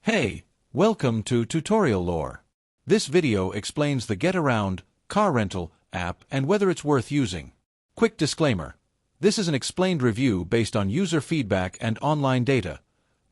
Hey, welcome to Tutorial Lore. This video explains the Getaround car rental app and whether it's worth using. Quick disclaimer. This is an explained review based on user feedback and online data,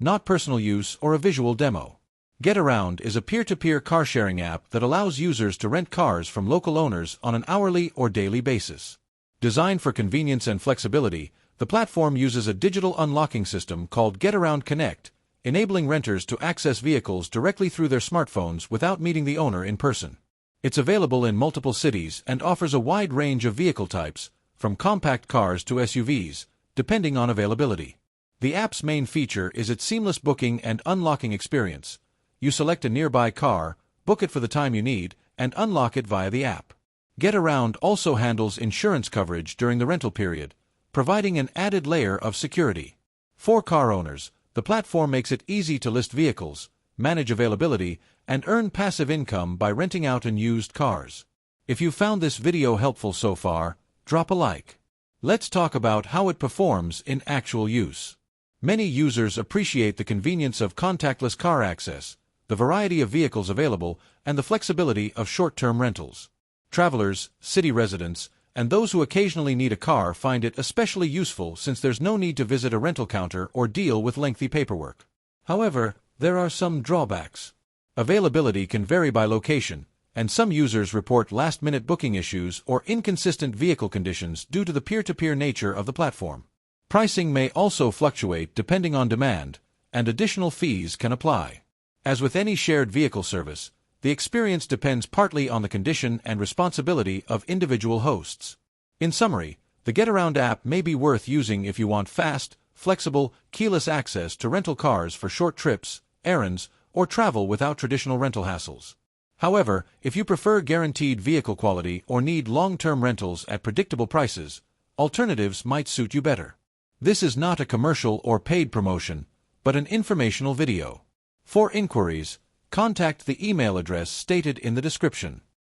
not personal use or a visual demo. Getaround is a peer-to-peer car-sharing app that allows users to rent cars from local owners on an hourly or daily basis. Designed for convenience and flexibility, the platform uses a digital unlocking system called Getaround Connect, enabling renters to access vehicles directly through their smartphones without meeting the owner in person. It's available in multiple cities and offers a wide range of vehicle types, from compact cars to SUVs, depending on availability. The app's main feature is its seamless booking and unlocking experience. You select a nearby car, book it for the time you need, and unlock it via the app. Getaround also handles insurance coverage during the rental period, providing an added layer of security. For car owners, the platform makes it easy to list vehicles, manage availability, and earn passive income by renting out unused cars. If you found this video helpful so far, drop a like. Let's talk about how it performs in actual use. Many users appreciate the convenience of contactless car access, the variety of vehicles available, and the flexibility of short-term rentals. Travelers, city residents, and those who occasionally need a car find it especially useful since there's no need to visit a rental counter or deal with lengthy paperwork. However, there are some drawbacks. Availability can vary by location, and some users report last-minute booking issues or inconsistent vehicle conditions due to the peer-to-peer nature of the platform. Pricing may also fluctuate depending on demand, and additional fees can apply. As with any shared vehicle service, the experience depends partly on the condition and responsibility of individual hosts. In summary, the Getaround app may be worth using if you want fast, flexible, keyless access to rental cars for short trips, errands, or travel without traditional rental hassles. However, if you prefer guaranteed vehicle quality or need long-term rentals at predictable prices, alternatives might suit you better. This is not a commercial or paid promotion, but an informational video. For inquiries, contact the email address stated in the description.